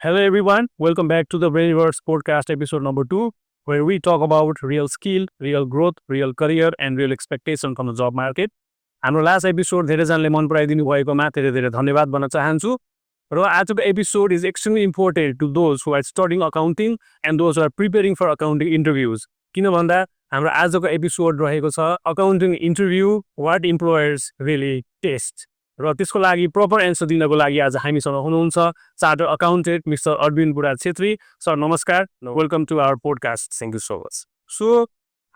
Hello, everyone. Welcome back to the Brainverse podcast episode number 2, where we talk about real skill, real growth, real career, and real expectation from the job market. हाम्रो last episode धेरैजनाले मन पराइदिनु भएकोमा धेरै धेरै धन्यवाद भन्न चाहन्छु र आजको episode is extremely important to those who are studying accounting and those are preparing for accounting interviews किन भन्दा हाम्रो आजको एपिसोड रहेको छ accounting interview what employers really test र त्यसको लागि प्रपर एन्सर दिनको लागि आज हामीसँग हुनुहुन्छ charter accountant mister Arvind Budha Chhetri sir नमस्कार welcome to our podcast thank you so much so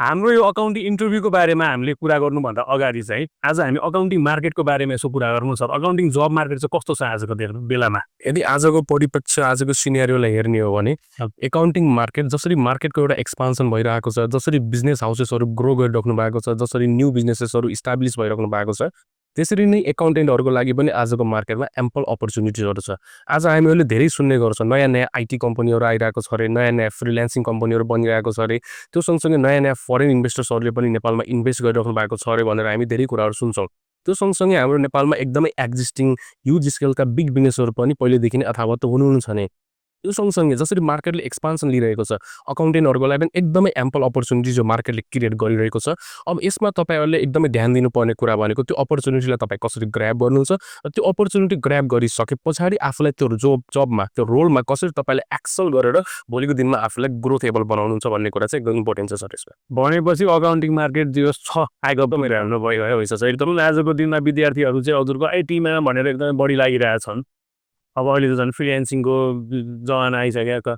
हाम्रो यो अकाउन्टिङ इन्टरभ्यूको बारेमा हामीले कुरा गर्नुभन्दा अगाडि चाहिँ आज हामी अकाउन्टिङ मार्केटको बारेमा यसो कुरा गर्नु सर अकाउन्टिङ जब मार्केट चाहिँ कस्तो छ आजको बेलामा यदि आजको परिप्रेक्ष्य आजको सिनेरियोलाई हेर्ने हो भने एकाउन्टिङ मार्केट जसरी मार्केटको एउटा एक्सपान्सन भइरहेको छ जसरी बिजनेस हाउसेसहरू ग्रो गरिराख्नु भएको छ जसरी न्यू बिजनेसेसहरू इस्टाब्लिस भइराख्नु भएको छ त्यसरी नै एकाउन्टेन्टहरूको लागि पनि आजको मार्केटमा एम्पल अपर्च्युनिटिजहरू छ आज हामीहरूले धेरै सुन्ने गर्छौँ नयाँ नयाँ आइटी कम्पनीहरू आइरहेको छ अरे नयाँ नयाँ फ्रिल्यान्सिङ कम्पनीहरू बनिरहेको छ अरे त्यो सँगसँगै नयाँ नयाँ फरेन इन्भेस्टर्सहरूले पनि नेपालमा इन्भेस्ट गरिराख्नु भएको छ अरे भनेर हामी धेरै कुराहरू सुन्छौँ त्यो सँगसँगै हाम्रो नेपालमा एकदमै एक्जिस्टिङ ह्युज स्केलका बिग बिजनेसहरू पनि पहिलेदेखि नै अथावत हुनुहुन्छ नै त्यो सँगसँगै जसरी मार्केटले एक्सपान्सन लिइरहेको छ अकाउन्टेन्टहरूको लागि पनि एकदमै एम्पल अपर्च्युनिटी जो मार्केटले क्रिएट गरिरहेको छ अब यसमा तपाईँहरूले एकदमै ध्यान दिनुपर्ने कुरा भनेको त्यो अपर्च्युनिटीलाई तपाईँ कसरी ग्र्याब गर्नुहुन्छ र त्यो अपर्च्युनिटी ग्र्याब गरिसके पछाडि आफूलाई त्यो जबमा त्यो रोलमा कसरी तपाईँले एक्सल गरेर भोलिको दिनमा आफूलाई ग्रोथेबल बनाउनुहुन्छ भन्ने कुरा चाहिँ एकदम इम्पोर्टेन्ट छ सर यसमा भनेपछि अकाउन्टिङ मार्केट जो छ आएको पनि राम्रो भयो है एकदम आजको दिनमा विद्यार्थीहरू चाहिँ हजुरको आइटीमा भनेर एकदमै बढी लागिरहेछन् अब अहिले त झन् फ्रिल्यान्सिङको जमाना आइसकेको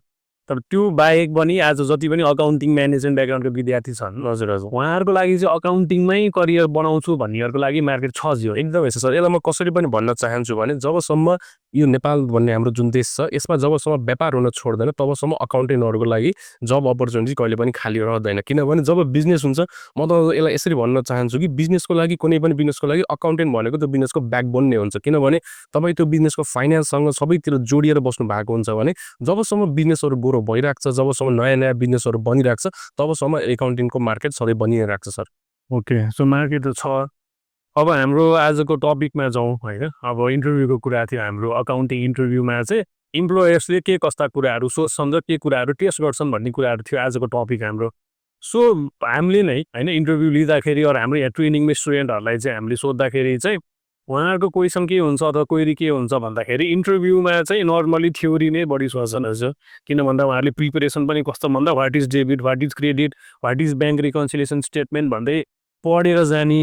तर त्यो बाहेक पनि आज जति पनि अकाउन्टिङ म्यानेजमेन्ट ब्याकग्राउन्डको विद्यार्थी छन् हजुर हजुर उहाँहरूको लागि चाहिँ अकाउन्टिङमै करियर बनाउँछु भन्नेहरूको लागि मार्केट छ जियो एकदमै सर यसलाई म कसरी पनि भन्न चाहन्छु भने जबसम्म यो नेपाल भन्ने हाम्रो जुन देश छ यसमा जबसम्म व्यापार हुन छोड्दैन तबसम्म अकाउन्टेन्टहरूको लागि जब अपर्च्युनिटी कहिले पनि खाली रहँदैन किनभने जब बिजनेस हुन्छ म त यसलाई यसरी भन्न चाहन्छु कि बिजनेसको लागि कुनै पनि बिजनेसको लागि अकाउन्टेन्ट भनेको त्यो बिजनेसको ब्याकबोन नै हुन्छ किनभने तपाईँ त्यो बिजनेसको फाइनेन्ससँग सबैतिर जोडिएर बस्नु भएको हुन्छ भने जबसम्म बिजनेसहरू ग्रो भइरहेको छ जबसम्म नयाँ नयाँ बिजनेसहरू बनिरहेको छ तबसम्म एकाउन्टिङको मार्केट सधैँ बनिरहेको छ सर ओके सो मार्केट त छ अब हाम्रो आजको टपिकमा जाउँ होइन अब इन्टरभ्यूको कुरा थियो हाम्रो अकाउन्टिङ इन्टरभ्यूमा चाहिँ इम्प्लोयर्सले के कस्ता कुराहरू सोच्छन् र के कुराहरू टेस्ट गर्छन् भन्ने कुराहरू थियो आजको टपिक हाम्रो सो हामीले नै होइन इन्टरभ्यू लिँदाखेरि अरू हाम्रो यहाँ ट्रेनिङमा स्टुडेन्टहरूलाई चाहिँ हामीले सोद्धाखेरि चाहिँ उहाँहरूको क्वेसन के हुन्छ अथवा क्वेरी के हुन्छ भन्दाखेरि इन्टरभ्यूमा चाहिँ नर्मली थ्योरी नै बढी सोच्छन् हजुर किन भन्दा उहाँहरूले प्रिपेरेसन पनि कस्तो भन्दा what is debit what is credit what is bank reconciliation statement भन्दै पढेर जाने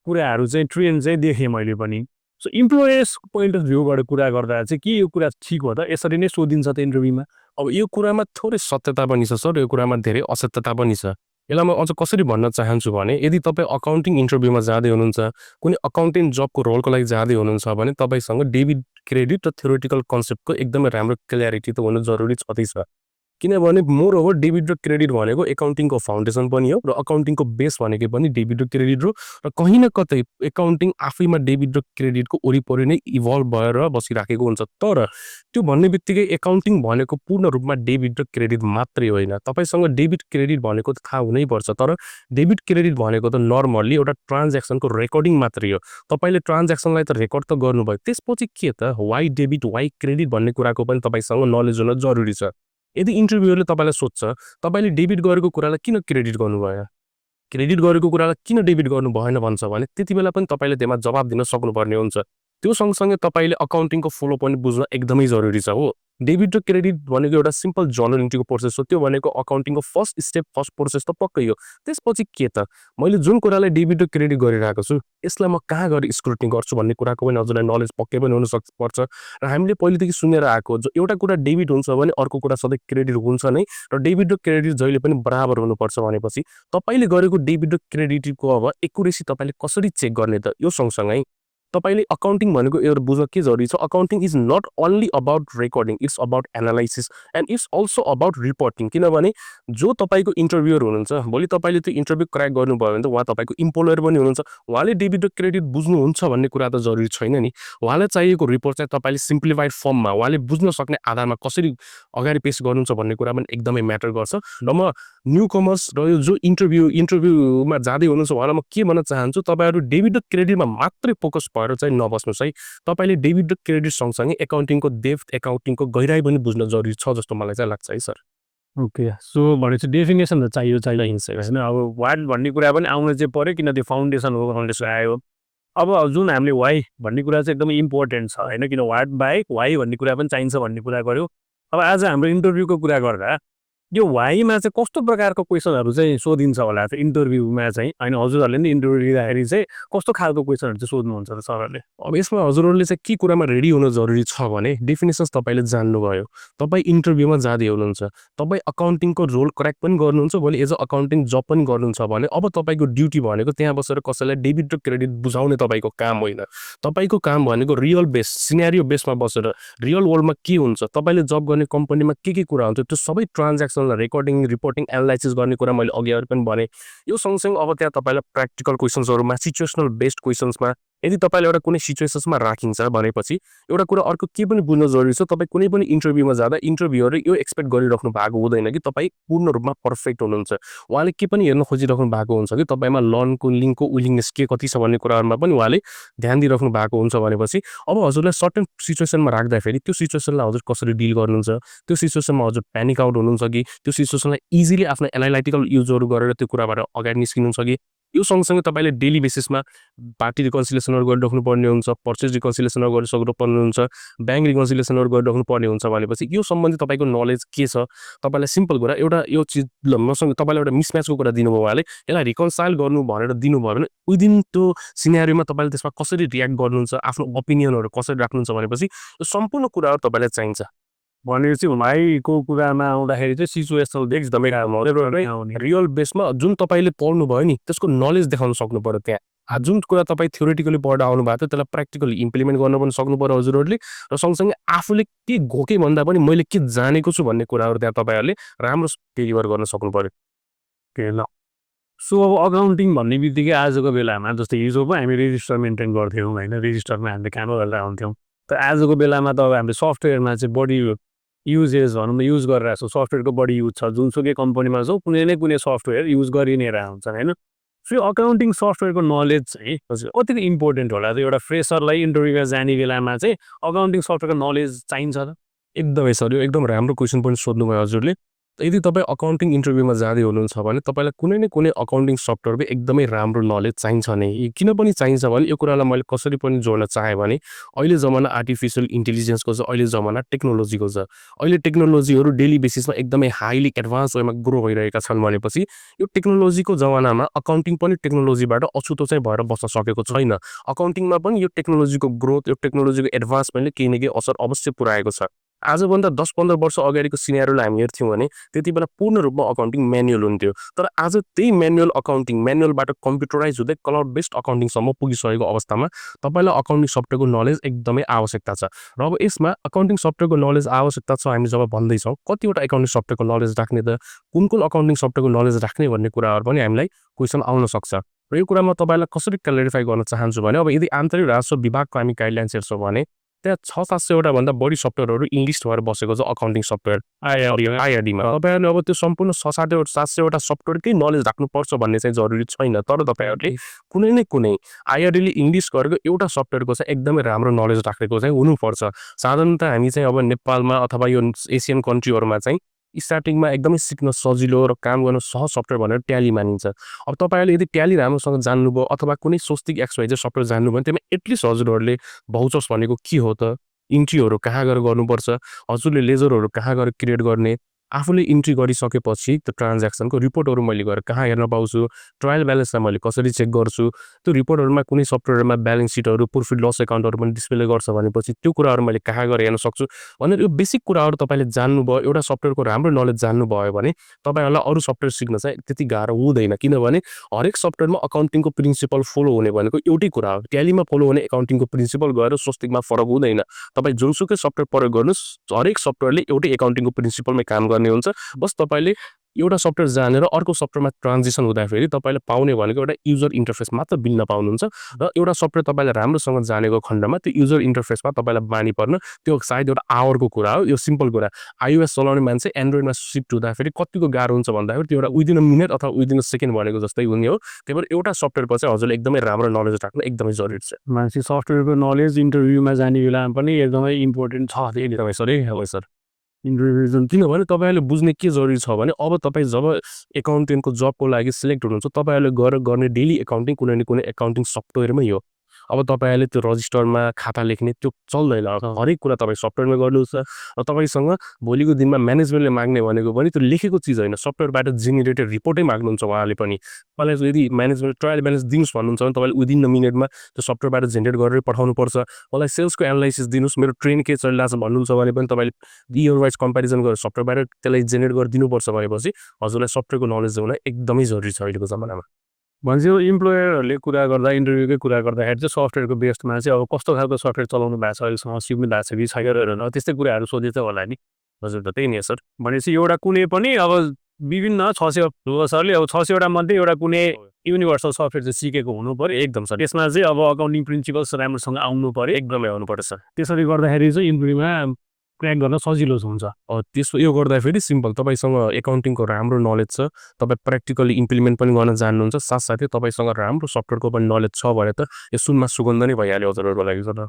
कुराहरू चाहिँ ट्रेन्ड चाहिँ देखेँ मैले पनि सो इम्प्लोयर्स पोइन्ट अफ भ्यूबाट कुरा गर्दा चाहिँ के यो कुरा ठिक हो त यसरी नै सोधिन्छ त इन्टरभ्यूमा अब यो कुरामा थोरै सत्यता पनि छ सर यो कुरामा धेरै असत्यता पनि छ यसलाई म अझ कसरी भन्न चाहन्छु भने यदि तपाईँ अकाउन्टिङ इन्टरभ्यूमा जाँदै हुनुहुन्छ कुनै अकाउन्टेन्ट जबको रोलको लागि जाँदै हुनुहुन्छ भने तपाईँसँग डेबिट क्रेडिट र थ्योरिटिकल कन्सेप्टको एकदमै राम्रो क्ल्यारिटी त हुनु जरुरी छँदैछ किनभने मोर ओभर डेबिट र क्रेडिट भनेको एकाउन्टिङको फाउन्डेसन पनि हो र अकाउन्टिङको बेस भनेको पनि डेबिट र क्रेडिट हो र कहीँ न कतै एकाउन्टिङ आफैमा डेबिट र क्रेडिटको वरिपरि नै इभल्भ भएर बसिराखेको हुन्छ तर त्यो भन्ने बित्तिकै एकाउन्टिङ भनेको पूर्ण रूपमा डेबिट र क्रेडिट मात्रै होइन तपाईँसँग डेबिट क्रेडिट भनेको त थाहा हुनैपर्छ तर डेबिट क्रेडिट भनेको त नर्मल्ली एउटा ट्रान्ज्याक्सनको रेकर्डिङ मात्रै हो तपाईँले ट्रान्ज्याक्सनलाई त रेकर्ड त गर्नुभयो त्यसपछि के त वाइ डेबिट वाइ क्रेडिट भन्ने कुराको पनि तपाईँसँग नलेज हुन जरुरी छ यदि इन्टरभ्यूले तपाईँलाई सोध्छ तपाईँले डेबिट गरेको कुरालाई किन क्रेडिट गर्नुभयो क्रेडिट गरेको कुरालाई किन डेबिट गर्नु भएन भन्छ भने त्यति बेला पनि तपाईँले त्यसमा जवाब दिन सक्नुपर्ने हुन्छ त्यो सँगसँगै तपाईँले अकाउन्टिङको फ्लो पनि बुझ्न एकदमै जरुरी छ हो डेबिट र क्रेडिट भनेको एउटा सिम्पल जर्नल इन्ट्रीको प्रोसेस हो त्यो भनेको अकाउन्टिङको फर्स्ट स्टेप फर्स्ट प्रोसेस त पक्कै हो त्यसपछि के त मैले जुन कुरालाई डेबिट र क्रेडिट गरिरहेको छु यसलाई म कहाँ गएर स्क्रुटनी गर्छु भन्ने कुराको पनि हजुरलाई नलेज पक्कै पनि हुनपर्छ र हामीले पहिलेदेखि सुनेर आएको जो एउटा कुरा डेबिट हुन्छ भने अर्को कुरा सधैँ क्रेडिट हुन्छ नै र डेबिट र क्रेडिट जहिले पनि बराबर हुनुपर्छ भनेपछि तपाईँले गरेको डेबिट र क्रेडिटको अब एकुरेसी तपाईँले कसरी चेक गर्ने त यो सँगसँगै तपाईँले अकाउन्टिङ भनेको एउटा बुझ्न के जरुरी छ accounting is not only about recording it's about analysis and it's also about reporting किनभने जो तपाईँको इन्टरभ्युअर हुनुहुन्छ भोलि तपाईँले त्यो इन्टरभ्यू क्र्याक गर्नुभयो भने त उहाँ तपाईँको इम्प्लोयर पनि हुनुहुन्छ उहाँले डेबिट र क्रेडिट बुझ्नुहुन्छ भन्ने कुरा त जरुरी छैन नि उहाँलाई चाहिएको रिपोर्ट चाहिँ तपाईँले सिम्प्लिफाइड फर्ममा उहाँले बुझ्न सक्ने आधारमा कसरी अगाडि पेश गर्नुहुन्छ भन्ने कुरा पनि एकदमै म्याटर गर्छ र म न्यू कमर्स र यो जो इन्टरभ्यूमा जाँदै हुनुहुन्छ उहाँलाई म के भन्न चाहन्छु तपाईँहरू डेबिट र क्रेडिटमा मात्रै फोकस भएर चाहिँ नबस्नुहोस् है। तपाईँले डेबिट र क्रेडिट सँगसँगै एकाउन्टिङको डेप्थ, एकाउन्टिङको गहिराई पनि बुझ्न जरुरी छ जस्तो मलाई चाहिँ लाग्छ है सर। ओके, सो भनेपछि डेफिनेसन त चाहियो चाहिन्छ होइन। अब वाट भन्ने कुरा पनि आउन चाहिँ पऱ्यो, किन त्यो फाउन्डेसन हो, फाउन्डेसन आयो। अब जुन हामीले वाइ भन्ने कुरा चाहिँ एकदमै इम्पोर्टेन्ट छ होइन, किन वाट बाहेक वाइ भन्ने कुरा पनि चाहिन्छ भन्ने कुरा गऱ्यो। अब आज हाम्रो इन्टरभ्यूको कुरा गर्दा यो वाइमा चाहिँ कस्तो प्रकारको क्वेसनहरू चाहिँ सोधिन्छ होला त इन्टरभ्यूमा चाहिँ होइन, हजुरहरूले नि इन्टरभ्यू लिँदाखेरि चाहिँ कस्तो खालको क्वेसनहरू चाहिँ सोध्नुहुन्छ त सरहरूले? अब यसमा हजुरहरूले चाहिँ के कुरामा रेडी हुन जरुरी छ भने डेफिनेसन्स तपाईँले जान्नुभयो, तपाईँ इन्टरभ्यूमा जाँदै हुनुहुन्छ, तपाईँ अकाउन्टिङको रोल क्र्याक पनि गर्नुहुन्छ, भोलि एज अ अकाउन्टिङ जब पनि गर्नुहुन्छ भने अब तपाईँको ड्युटी भनेको त्यहाँ बसेर कसैलाई डेबिट र क्रेडिट बुझाउने तपाईँको काम होइन। तपाईँको काम भनेको रियल बेस, सिनेरियो बेसमा बसेर रियल वर्ल्डमा के हुन्छ, तपाईँले जब गर्ने कम्पनीमा के कुरा हुन्छ, त्यो सबै ट्रान्ज्याक्सन रेकर्डिङ, रिपोर्टिङ, एनालाइसिस गर्ने कुरा मैले अघि पनि भने। यो सँगसँगै अब त्यहाँ तपाईँलाई प्र्याक्टिकल क्वेसन्सहरूमा, सिचुएसनल बेस्ड क्वेसन्समा यदि तपाईँले एउटा कुनै सिचुएसन्समा राखिन्छ भनेपछि एउटा कुरा अर्को के पनि बुझ्न जरुरी छ। तपाईँ कुनै पनि इन्टरभ्यूमा जाँदा इन्टरभ्यूहरूले यो एक्सपेक्ट गरिराख्नु भएको हुँदैन कि तपाईँ पूर्ण रूपमा पर्फेक्ट हुनुहुन्छ। उहाँले के पनि हेर्न खोजिराख्नु भएको हुन्छ कि तपाईँमा लर्नको लिङ्कको विलिङनेस के कति छ भन्ने कुराहरूमा पनि उहाँले ध्यान दिइराख्नु भएको हुन्छ भनेपछि अब हजुरलाई सर्टेन सिचुएसनमा राख्दाखेरि त्यो सिचुएसनलाई हजुर कसरी डिल गर्नुहुन्छ, त्यो सिचुएसनमा हजुर प्यानिक आउट हुनुहुन्छ कि त्यो सिचुएसनलाई इजिली आफ्नो एनालाइटिकल युजहरू गरेर त्यो कुराबाट अगाडि निस्किनुहुन्छ कि यो सँगसँगै तपाईँले डेली बेसिसमा पार्टी रिकन्सिलेसनहरू गरिराख्नु पर्ने हुन्छ, पर्चेज रिकन्सिलेसनहरू गरिसक्नु पर्ने हुन्छ, ब्याङ्क रिकन्सिलेसनहरू गरिराख्नु पर्ने हुन्छ भनेपछि यो सम्बन्धी तपाईँको नलेज के छ। तपाईँलाई सिम्पल कुरा एउटा यो चिज मसँग तपाईँलाई एउटा मिसम्याचको कुरा दिनुभयो उहाँले, यसलाई रिकन्साइल गर्नु भनेर दिनुभयो भने विदिन त्यो सिनेरियोमा तपाईँले त्यसमा कसरी रियाक्ट गर्नुहुन्छ, आफ्नो ओपिनियनहरू कसरी राख्नुहुन्छ भनेपछि यो सम्पूर्ण कुराहरू तपाईँलाई चाहिन्छ। भनेपछि भाइको कुरामा आउँदाखेरि चाहिँ सिचुएसनल बेस एकदमै रियल बेसमा जुन तपाईँले पढ्नुभयो नि त्यसको नलेज देखाउन सक्नु पर्यो त्यहाँ। जुन कुरा तपाईँ थ्योरिटिकली पढ्न आउनु भएको थियो त्यसलाई प्र्याक्टिकली इम्प्लिमेन्ट गर्न पनि सक्नु पर्यो हजुरहरूले, र सँगसँगै आफूले के घोके भन्दा पनि मैले के जानेको छु भन्ने कुराहरू त्यहाँ तपाईँहरूले राम्रो डेलिभर गर्न सक्नु पर्यो। के ल, सो अब अकाउन्टिङ भन्ने बित्तिकै आजको बेलामा जस्तै हिजो पो हामी रेजिस्टर मेन्टेन गर्थ्यौँ होइन, रेजिस्टरमा हामीले काम गरेर आउँथ्यौँ। त आजको बेलामा त अब हामीले सफ्टवेयरमा चाहिँ बढी युजेस भनौँ न युज गरिरहेको छौँ, सफ्टवेयरको बढी युज छ। जुनसुकै कम्पनीमा छौँ कुनै न कुनै सफ्टवेयर युज गरि नै रहेको हुन्छ होइन। सो अकाउन्टिङ सफ्टवेयरको नलेज चाहिँ कतिको इम्पोर्टेन्ट होला त एउटा फ्रेसरलाई इन्टरभ्यूमा जाने बेलामा चाहिँ अकाउन्टिङ सफ्टवेयरको नलेज चाहिन्छ त? एकदमै सर, यो एकदम राम्रो क्वेसन पनि सोध्नुभयो हजुरले। यदि तपाईँ अकाउन्टिङ इन्टरभ्यूमा जाँदै हुनुहुन्छ भने तपाईँलाई कुनै न कुनै अकाउन्टिङ सफ्टवेयरको एकदमै राम्रो नलेज चाहिन्छ नै। किन पनि चाहिन्छ भने यो कुरालाई मैले कसरी पनि जोड्न चाहेँ भने अहिले जमाना आर्टिफिसियल इन्टेलिजेन्सको छ, अहिले जमाना टेक्नोलोजीको छ। अहिले टेक्नोलोजीहरू डेली बेसिसमा एकदमै हाइली एडभान्स वेमा ग्रो भइरहेका छन् भनेपछि यो टेक्नोलोजीको जमानामा अकाउन्टिङ पनि टेक्नोलोजीबाट अछुतो चाहिँ भएर बस्न सकेको छैन। अकाउन्टिङमा पनि यो टेक्नोलोजीको ग्रोथ, यो टेक्नोलोजीको एडभान्समेन्टले केही न केही असर अवश्य पुऱ्याएको छ। आजभन्दा 10-15 वर्ष अगाडिको सिनेरियोलाई हामी हेर्थ्यौँ भने त्यति बेला पूर्ण रूपमा अकाउन्टिङ म्यानुअल हुन्थ्यो, तर आज त्यही म्यानुअल अकाउन्टिङ म्यानुअलबाट कम्प्युटराइज हुँदै क्लाउड बेस्ड अकाउन्टिङसम्म पुगिसकेको अवस्थामा तपाईँलाई अकाउन्टिङ सफ्टवेयरको नलेज एकदमै आवश्यकता छ। र अब यसमा अकाउन्टिङ सफ्टवेयरको नलेज आवश्यकता छ हामी जब भन्दैछौँ कतिवटा अकाउन्टिङ सफ्टवेयरको नलेज राख्ने त कुन अकाउन्टिङ सफ्टवेयरको नलेज राख्ने भन्ने कुराहरू पनि हामीलाई क्वेसन आउन सक्छ। र यो कुरामा तपाईँलाई कसरी क्ल्यारिफाई गर्न चाहन्छु भने अब यदि आन्तरिक राजस्व विभागको हामी गाइडलाइन्स हेर्छौँ भने त्यहाँ 600-700 भन्दा बढी सफ्टवेयरहरू इङ्ग्लिस भएर बसेको छ अकाउन्टिङ सफ्टवेयर आइआरडीमा। तपाईँहरूले अब त्यो सम्पूर्ण 600-700 सफ्टवेयरकै नलेज राख्नुपर्छ भन्ने चाहिँ जरुरी छैन, तर तपाईँहरूले कुनै न कुनै आइआरडीले इङ्ग्लिस गरेको एउटा सफ्टवेयरको चाहिँ एकदमै राम्रो नलेज राखेको चाहिँ हुनुपर्छ। साधारणतः हामी चाहिँ अब नेपालमा अथवा यो एसियन कन्ट्रीहरूमा चाहिँ स्टार्टिङमा एकदमै सिक्न सजिलो र काम गर्न सहज सफ्टवेयर भनेर ट्याली मानिन्छ। अब तपाईँहरूले यदि ट्याली राम्रोसँग जान्नुभयो अथवा कुनै स्वस्तिक XYZ सफ्टवेयर जान्नुभयो भने त्यसमा एटलिस्ट हजुरहरूले भाउचर्स भनेको के हो त, इन्ट्रीहरू कहाँ गएर गर्नुपर्छ, हजुरले लेजरहरू कहाँ गएर क्रिएट गर्ने, आफूले इन्ट्री गरिसकेपछि त्यो ट्रान्ज्याक्सनको रिपोर्टहरू मैले गएर कहाँ हेर्न पाउँछु, ट्रायल ब्यालेन्सलाई मैले कसरी चेक गर्छु, त्यो रिपोर्टहरूमा कुनै सफ्टवेयरमा ब्यालेन्स सिटहरू, प्रफिट लस एकाउन्टहरू पनि डिस्प्ले गर्छ भनेपछि त्यो कुराहरू मैले कहाँ गएर हेर्न सक्छु भनेर यो बेसिक कुराहरू तपाईँले जान्नुभयो, एउटा सफ्टवेयरको राम्रो नलेज जान्नुभयो भने तपाईँहरूलाई अरू सफ्टवेयर सिक्न चाहिँ त्यति गाह्रो हुँदैन। किनभने हरेक सफ्टवेयरमा अकाउन्टिङको प्रिन्सिपल फलो हुने भनेको एउटै कुरा हो। ट्यालीमा फलो हुने एकाउन्टिङको प्रिन्सिपल गएर स्वस्तिकमा फरक हुँदैन। तपाईँ जुनसुकै सफ्टवेयर प्रयोग गर्नुहोस्, हरेक सफ्टवेयरले एउटै एकाउन्टिङको प्रिन्सिपलमै काम गर्ने हुन्छ। बस तपाईँले एउटा सफ्टवेयर जानेर अर्को सफ्टवेयरमा ट्रान्जिसन हुँदाखेरि तपाईँले पाउने भनेको एउटा युजर इन्टरफेस मात्र बिल्न पाउनुहुन्छ र एउटा सफ्टवेयर तपाईँले राम्रोसँग जानेको खण्डमा त्यो युजर इन्टरफेसमा तपाईँलाई बानी पर्न त्यो सायद एउटा आवरको कुरा हो। यो सिम्पल कुरा, iOS चलाउने मान्छे एन्ड्रोइडमा सिफ्ट हुँदाखेरि कतिको गाह्रो हुन्छ भन्दाखेरि त्यो एउटा विदिन अ मिनट अथवा विदिन अ सेकेन्ड भनेको जस्तै हुने हो। त्यही भएर एउटा सफ्टवेयरको चाहिँ हजुरले एकदमै राम्रो नलेज राख्नु एकदमै जरुरी छ। मान्छे सफ्टवेयरको नलेज इन्टरभ्यूमा जाने बेलामा पनि एकदमै इम्पोर्टेन्ट छ एकदमै सर है सर। इन्टरभ्यू किनभने तपाईँहरूले बुझ्ने के जरुरी छ भने अब तपाईँ जब एकाउन्टेन्टको जबको लागि सिलेक्ट हुनुहुन्छ तपाईँहरूले गएर गर्ने डेली एकाउन्टिङ कुनै न कुनै एकाउन्टिङ सफ्टवेयरमै हो। अब तपाईँहरूले त्यो रजिस्टरमा खाता लेख्ने त्यो चल्दैन, हरेक कुरा तपाईँ सफ्टवेयरमा गर्नुहुन्छ र तपाईँसँग भोलिको दिनमा म्यानेजमेन्टले माग्ने भनेको पनि त्यो लेखेको चिज होइन, सफ्टवेयरबाट जेनेरेटेड रिपोर्टै माग्नुहुन्छ उहाँले पनि। तपाईँलाई यदि म्यानेजमेन्ट ट्रायल ब्यालेन्स दिनुहोस् भन्नुहुन्छ भने तपाईँले विदिन द मिनटमा त्यो सफ्टवेयरबाट जेनेरेट गरेर पठाउनुपर्छ। मलाई सेल्सको एनालाइसिस दिनुहोस्, मेरो ट्रेन के चलिरहेको छ भन्नुहुन्छ भने पनि तपाईँले इयर वाइज कम्पेरिजन गरेर सफ्टवेयरबाट त्यसलाई जेनेरेट गरेर दिनुपर्छ भनेपछि हजुरलाई सफ्टवेयरको नलेज हुन एकदमै जरुरी छ अहिलेको जमानामा। भनेपछि इम्प्लोयरहरूले कुरा गर्दा इन्टरभ्यूकै कुरा गर्दाखेरि चाहिँ सफ्टवेयरको बेस्टमा चाहिँ अब कस्तो खालको सफ्टवेयर चलाउनु भएको छ, अहिलेसम्म सिक्नु भएको छ कि छैन, त्यस्तै कुराहरू सोधेछ होला नि हजुर। त त्यही नि सर। भनेपछि एउटा कुनै पनि अब विभिन्न 600 सरले अब 600वटा मध्ये एउटा कुनै युनिभर्सल सफ्टवेयर चाहिँ सिकेको हुनु पर्यो एकदम सर। त्यसमा चाहिँ अब अकाउन्टिङ प्रिन्सिपल्स राम्रोसँग आउनु पर्यो। एकदमै आउनुपर्छ सर। त्यसरी गर्दाखेरि चाहिँ इन्टरभ्यूमा क्र्याक गर्न सजिलो हुन्छ। त्यसो यो गर्दाखेरि सिम्पल तपाईँसँग एकाउन्टिङको राम्रो नलेज छ, तपाईँ प्र्याक्टिकली इम्प्लिमेन्ट पनि गर्न जान्नुहुन्छ, साथसाथै तपाईँसँग राम्रो सफ्टवेयरको पनि नलेज छ भने त यो सुनमा सुगन्ध नै भइहाल्यो हजुरहरूको लागि सर।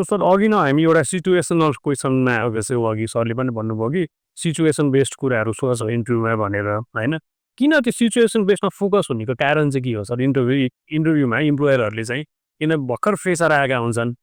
सर अघि न हामी एउटा सिचुएसनल क्वेसनमा जस्तै अघि सरले पनि भन्नुभयो कि सिचुएसन बेस्ड कुराहरू सोध्छ इन्टरभ्यूमा भनेर होइन, किन त्यो सिचुएसन बेस्डमा फोकस हुनेको कारण चाहिँ के हो सर? इन्टरभ्यूमा इम्प्लोयरहरूले चाहिँ किन भर्खर फ्रेसर आएका हुन्छन्,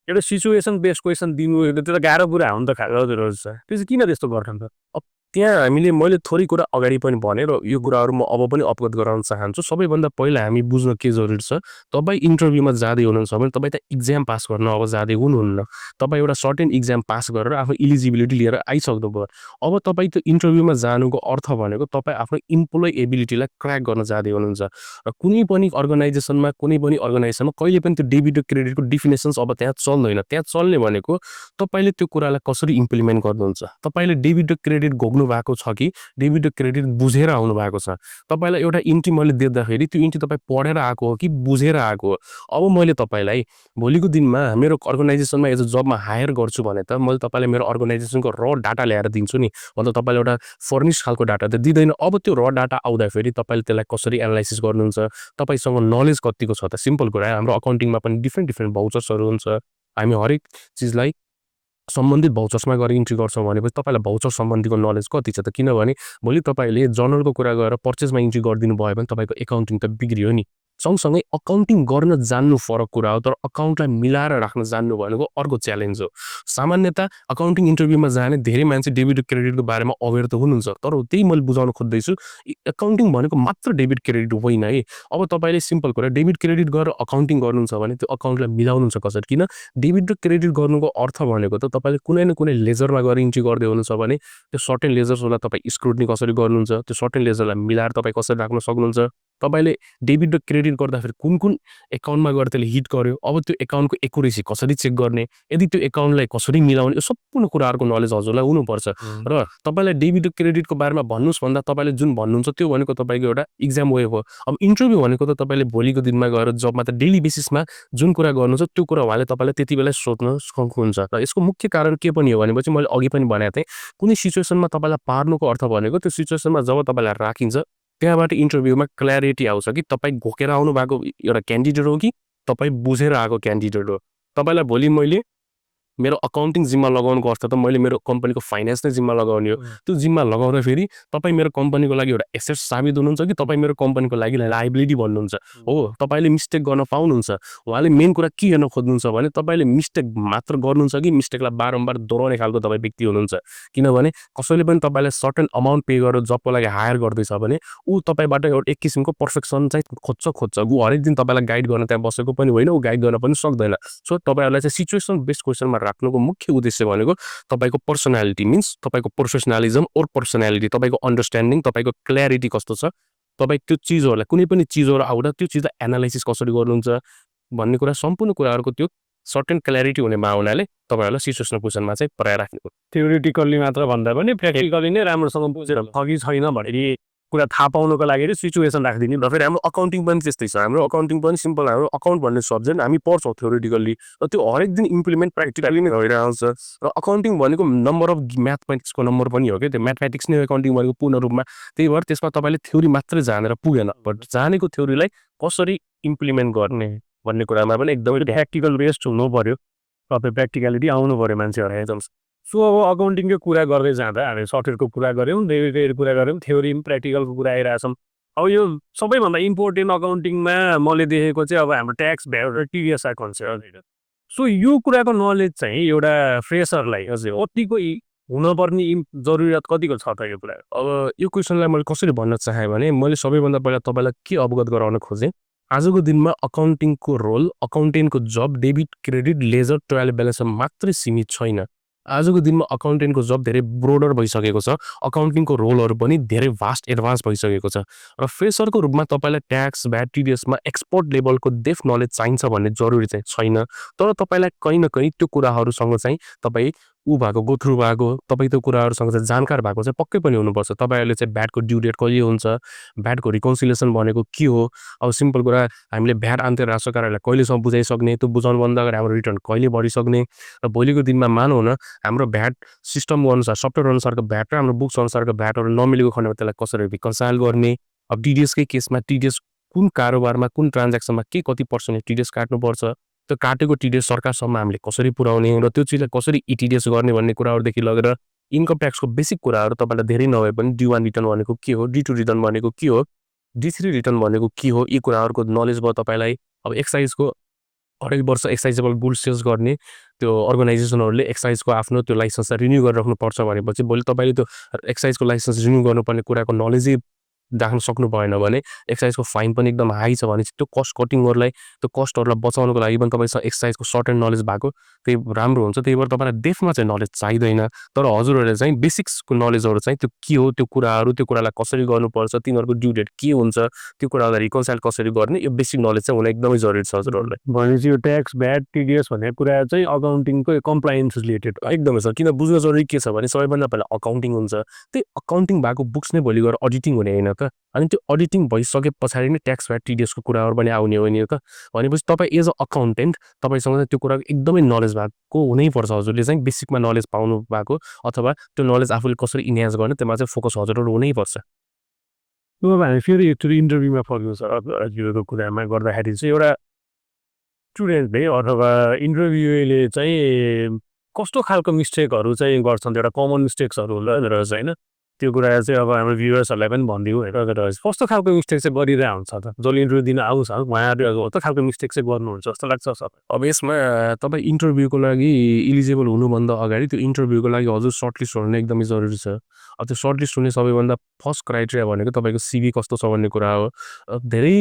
एउटा सिचुएसन बेस्ड क्वेसन दिनु त्यो त गाह्रो कुरा हो नि त हजुरहरू छ, त्यो चाहिँ किन त्यस्तो गर्छन् त? अब त्यहाँ मैले थोरै कुरा अगाडि पनि भने र यो कुराहरू म अब पनि अवगत गराउन चाहन्छु। सबैभन्दा पहिला हामी बुझ्न के जरुरी छ, तपाईँ इन्टरभ्यूमा जाँदै हुनुहुन्छ भने तपाईँ त इक्जाम पास गर्न अब जाँदै हुनुहुन्न, तपाईँ एउटा सर्टेन इक्जाम पास गरेर आफ्नो इलिजिबिलिटी लिएर आइसक्नुभयो। अब तपाईँ त्यो इन्टरभ्यूमा जानुको अर्थ भनेको तपाईँ आफ्नो इम्प्लोइ एबिलिटीलाई क्र्याक गर्न जाँदै हुनुहुन्छ र कुनै पनि अर्गनाइजेसनमा कहिले पनि त्यो डेबिट र क्रेडिटको डिफिनेसन्स अब त्यहाँ चल्दैन। त्यहाँ चल्ने भनेको तपाईँले त्यो कुरालाई कसरी इम्प्लिमेन्ट गर्नुहुन्छ, तपाईँले डेबिट र क्रेडिट भएको छ कि डेबिट र क्रेडिट बुझेर आउनु भएको छ। तपाईँलाई एउटा इन्ट्री मैले दिँदाखेरि त्यो इन्ट्री तपाईँ पढेर आएको हो कि बुझेर आएको हो। अब मैले तपाईँलाई भोलिको दिनमा मेरो अर्गनाइजेसनमा एज अ जबमा हायर गर्छु भने त मैले तपाईँलाई मेरो अर्गनाइजेसनको र डाटा ल्याएर दिन्छु नि, मतलब तपाईँले एउटा फर्निस खालको डाटा त दिँदैन। अब त्यो र डाटा आउँदाखेरि तपाईँले त्यसलाई कसरी एनालाइसिस गर्नुहुन्छ, तपाईँसँग नलेज कतिको छ त? सिम्पल कुरा, हाम्रो अकाउन्टिङमा पनि डिफ्रेन्ट भाउचर्सहरू हुन्छ, हामी हरेक चिजलाई सम्बन्धित भाउचर्समा गएर इन्ट्री गर्छौँ भनेपछि तपाईँलाई भाउचर सम्बन्धीको नलेज कति छ त? किनभने भोलि तपाईँले जर्नलको कुरा गरेर पर्चेसमा इन्ट्री गरिदिनु भयो भने तपाईँको एकाउन्टिङ त बिग्रियो नि। सँगसँगै अकाउन्टिङ गर्न जान्नु फरक कुरा हो, तर अकाउन्टलाई मिलाएर राख्न जान्नु भनेको अर्को च्यालेन्ज हो। सामान्यतः अकाउन्टिङ इन्टरभ्यूमा जाने धेरै मान्छे डेबिट र क्रेडिटको बारेमा अवेर त हुनुहुन्छ, तर त्यही मैले बुझाउन खोज्दैछु अकाउन्टिङ भनेको मात्र डेबिट क्रेडिट होइन है। अब तपाईँले सिम्पल कुरा डेबिट क्रेडिट गरेर अकाउन्टिङ गर्नुहुन्छ भने त्यो अकाउन्टलाई मिलाउनुहुन्छ कसरी? किन डेबिट र क्रेडिट गर्नुको अर्थ भनेको त तपाईँले कुनै न कुनै लेजरमा गएर इन्ट्री गर्दै हुनुहुन्छ भने त्यो सर्टेन लेजर्सलाई तपाईँ स्क्रुटनी कसरी गर्नुहुन्छ, त्यो सर्टेन लेजरलाई मिलाएर तपाईँ कसरी राख्न सक्नुहुन्छ, तपाईँले डेबिट र क्रेडिट गर्दाखेरि कुन कुन एकाउन्टमा गएर त्यसले हिट गर्यो, अब त्यो एकाउन्टको एकुरेसी कसरी चेक गर्ने, यदि त्यो एकाउन्टलाई कसरी मिलाउने, यो सम्पूर्ण कुराहरूको नलेज हजुरलाई हुनुपर्छ। र तपाईँलाई डेबिट र क्रेडिटको बारेमा भन्नुहोस् भन्दा तपाईँले जुन भन्नुहुन्छ त्यो भनेको तपाईँको एउटा इक्जाम वे हो। अब इन्टरभ्यू भनेको त तपाईँले भोलिको दिनमा गएर जबमा त डेली बेसिसमा जुन कुरा गर्नुहुन्छ त्यो कुरा उहाँले तपाईँलाई त्यति बेला सोध्न सक्नुहुन्छ। र यसको मुख्य कारण के पनि हो भनेपछि मैले अघि पनि भनेको थिएँ, कुनै सिचुएसनमा तपाईँलाई पार्नुको अर्थ भनेको त्यो सिचुएसनमा जब तपाईँलाई राखिन्छ त्यहाँबाट इन्टरभ्यूमा क्ल्यारिटी आउँछ कि तपाईँ घोकेर आउनु भएको एउटा क्यान्डिडेट हो कि तपाईँ बुझेर आएको क्यान्डिडेट हो। तपाईँलाई भोलि मैले मेरो अकाउन्टिङ जिम्मा लगाउनुको अर्थ त मैले मेरो कम्पनीको फाइनेन्स नै जिम्मा लगाउने हो। त्यो जिम्मा लगाउँदाखेरि तपाईँ मेरो कम्पनीको लागि एउटा एसेट साबित हुनुहुन्छ कि तपाईँ मेरो कम्पनीको लागि लायबिलिटी भन्नुहुन्छ हो। तपाईँले मिस्टेक गर्न पाउनुहुन्छ। उहाँले मेन कुरा के हेर्न खोज्नुहुन्छ भने तपाईँले मिस्टेक मात्र गर्नुहुन्छ कि मिस्टेकलाई बारम्बार दोहोऱ्याउने खालको तपाईँ व्यक्ति हुनुहुन्छ। किनभने कसैले पनि तपाईँलाई सर्टेन अमाउन्ट पे गरेर जबको लागि हायर गर्दैछ भने ऊ तपाईँबाट एउटा एक किसिमको पर्फेक्सन चाहिँ खोज्छ। ऊ हरेक दिन तपाईँलाई गाइड गर्न त्यहाँ बसेको पनि होइन, ऊ गाइड गर्न पनि सक्दैन। सो तपाईँहरूलाई चाहिँ सिचुएसन बेस्ड क्वेसनमा राख्नुको मुख्य उद्देश्य भनेको तपाईँको पर्सनालिटी मिन्स तपाईँको प्रोफेसनलिजम ओर पर्सनालिटी, तपाईँको अन्डरस्ट्यान्डिङ, तपाईँको क्ल्यारिटी कस्तो छ, तपाईँ त्यो चिजहरूलाई कुनै पनि चिजहरू आउँदा त्यो चिजलाई एनालाइसिस कसरी गर्नुहुन्छ भन्ने कुरा सम्पूर्ण कुराहरूको त्यो सर्टेन क्ल्यारिटी हुने हुनाले तपाईँहरूलाई सिचुएसनल क्वेसनमा चाहिँ प्राय राख्नु थ्योरिटिकल्ली मात्र भन्दा पनि प्र्याक्टिकली नै राम्रोसँग बुझेर छ कि छैन भन्ने कुरा थाहा पाउनको लागि चाहिँ सिचुएसन राखिदिने र फेरि हाम्रो अकाउन्टिङ पनि त्यस्तै छ हाम्रो अकाउन्टिङ पनि सिम्पल हाम्रो अकाउन्ट भन्ने सब्जेक्ट हामी पढ्छौँ थ्योरिटिकल्ली र त्यो हरेक दिन इम्प्लिमेन्ट प्र्याक्टिकली नै भइरहेको हुन्छ र अकाउन्टिङ भनेको नम्बर अफ म्याथमेटिक्सको नम्बर पनि हो क्या त्यो म्याथमेटिक्स नै अकाउन्टिङ भनेको पूर्ण रूपमा त्यही भएर त्यसमा तपाईँले थ्योरी मात्रै जानेर पुगेन बट जानेको थ्योरीलाई कसरी इम्प्लिमेन्ट गर्ने भन्ने कुरामा पनि एकदमै प्र्याक्टिकल बेस्ड हुनु पर्यो तपाईँ प्र्याक्टिकलिटी आउनु पर्यो मान्छेहरू एकदम सो अब अकाउन्टिङको कुरा गर्दै जाँदा हामी सफ्टवेयरको कुरा गऱ्यौँ डेबिटको कुरा गऱ्यौँ थ्योरी प्र्याक्टिकलको कुरा आइरहेछौँ अब यो सबैभन्दा इम्पोर्टेन्ट अकाउन्टिङमा मैले देखेको चाहिँ अब हाम्रो ट्याक्स भ्याट र टिडिएस कन्सेप्ट सो यो कुराको नलेज चाहिँ एउटा फ्रेसरलाई कतिको हुनुपर्ने जरुरत कतिको छ त यो कुरा अब यो क्वेसनलाई मैले कसरी भन्न चाहेँ भने मैले सबैभन्दा पहिला तपाईँलाई के अवगत गराउन खोजेँ आजको दिनमा अकाउन्टिङको रोल अकाउन्टेन्टको जब डेबिट क्रेडिट लेजर ट्रायल ब्यालेन्समा मात्रै सीमित छैन आजको दिनमा अकाउन्टेन्टको जब धेरै ब्रोडर भइसकेको छ अकाउन्टिङको रोलहरू पनि धेरै भास्ट एडभान्स भइसकेको छ र फ्रेसरको रूपमा तपाईँलाई ट्याक्स भ्याट टिडिएसमा एक्सपर्ट लेभलको डेफ नलेज चाहिन्छ भन्ने जरुरी चाहिँ छैन तर तपाईँलाई कहीँ न कहीँ त्यो कुराहरूसँग चाहिँ तपाईँ भएको गो थ्रु भएको तपाईँ त्यो कुराहरूसँग चाहिँ जानकार भएको चाहिँ पक्कै पनि हुनुपर्छ तपाईँहरूले चाहिँ भ्याटको ड्यु डेट कहिले हुन्छ भ्याटको रिकन्सिलेसन भनेको के हो अब सिम्पल कुरा हामीले भ्याट अन्तर्राष्ट्रिय कार्यालयलाई कहिलेसम्म बुझाइसक्ने त्यो बुझाउनु बन्द गरेर हाम्रो रिटर्न कहिले भरिसक्ने र भोलिको दिनमा मानौँ न हाम्रो भ्याट सिस्टमको अनुसार सफ्टवेयर अनुसारको भ्याट र हाम्रो बुक्स अनुसारको भ्याटहरू नमिलेको खण्डमा त्यसलाई कसरी रिकन्साइल गर्ने अब टिडिएसकै केसमा टिडिएस कुन कारोबारमा कुन ट्रान्ज्याक्सनमा के कति पर्सेन्ट टिडिएस काट्नुपर्छ त्यो काटेको टिडिएस सरकारसम्म हामीले कसरी पुर्याउने र त्यो चिजलाई कसरी इटिडिएस गर्ने भन्ने कुराहरूदेखि लगेर इन्कम ट्याक्सको बेसिक कुराहरू तपाईँलाई धेरै नभए पनि D1 रिटर्न भनेको के हो D2 रिटर्न भनेको के हो D3 रिटर्न भनेको के हो यी कुराहरूको नलेज भयो तपाईँलाई अब एक्साइजको हरेक वर्ष एक्साइजेबल गुड सेल्स गर्ने त्यो अर्गनाइजेसनहरूले एक्साइजको आफ्नो त्यो लाइसेन्सलाई रिन्यू गरेर राख्नुपर्छ भनेपछि भोलि तपाईँले त्यो एक्साइजको लाइसेन्स रिन्यू गर्नुपर्ने कुराको नलेजै राख्न सक्नु भएन भने एक्साइजको फाइन पनि एकदम हाई छ भने त्यो कस्ट कटिङहरूलाई त्यो कस्टहरूलाई बचाउनको लागि पनि तपाईँसँग एक्साइजको सर्ट एन्ड नलेज भएको त्यही राम्रो हुन्छ त्यही भएर तपाईँलाई डेफमा चाहिँ नलेज चाहिँदैन तर हजुरहरूले चाहिँ बेसिक्सको नलेजहरू चाहिँ त्यो के हो त्यो कुरालाई कसरी गर्नुपर्छ तिनीहरूको ड्यु डेट के हुन्छ त्यो कुरालाई रिकन्साइल कसरी गर्ने यो बेसिक नलेज चाहिँ हुन एकदमै जरुरी छ हजुरहरूलाई भनेपछि यो ट्याक्स भ्याट टिडिएस भन्ने कुरा चाहिँ अकाउन्टिङको कम्प्लायन्स रिलेटेड एकदमै छ किन बुझ्न जरुरी के छ भने सबैभन्दा पहिला अकाउन्टिङ हुन्छ त्यही अकाउन्टिङ भएको बुक्स नै भोलि गएर अडिटिङ हुने होइन त अनि त्यो अडिटिङ भइसके पछाडि नै ट्याक्स भ्याट टिडिएसको कुराहरू पनि आउने हो नि त भनेपछि तपाईँ एज अ अकाउन्टेन्ट तपाईँसँग चाहिँ त्यो कुराको एकदमै नलेज भएको हुनैपर्छ हजुरले चाहिँ बेसिकमा नलेज पाउनु भएको अथवा त्यो नलेज आफूले कसरी इन्हान्स गर्ने त्यसमा चाहिँ फोकस हजुरहरू हुनैपर्छ अब हामी फेरि एकचोटि इन्टरभ्यूमा फर्क्यौँ सर हजुरको कुरामा गर्दाखेरि चाहिँ एउटा स्टुडेन्टले अथवा इन्टरभ्युले चाहिँ कस्तो खालको मिस्टेकहरू चाहिँ गर्छन् एउटा कमन मिस्टेक्सहरू रहेछ होइन त्यो कुरा चाहिँ अब हाम्रो भ्युवर्सहरूलाई पनि भनिदिउँ होइन कस्तो खालको मिस्टेक चाहिँ गरिरहेको हुन्छ त जसले इन्टरभ्यू दिन आउँछ उहाँहरू कस्तो खालको मिस्टेक चाहिँ गर्नुहुन्छ जस्तो लाग्छ सर अब यसमा तपाईँ इन्टरभ्यूको लागि इलिजिबल हुनुभन्दा अगाडि त्यो इन्टरभ्यूको लागि हजुर सर्टलिस्ट हुनु एकदमै जरुरी छ अब त्यो सर्टलिस्ट हुने सबैभन्दा फर्स्ट क्राइटेरिया भनेको तपाईँको सिभी कस्तो छ भन्ने कुरा हो धेरै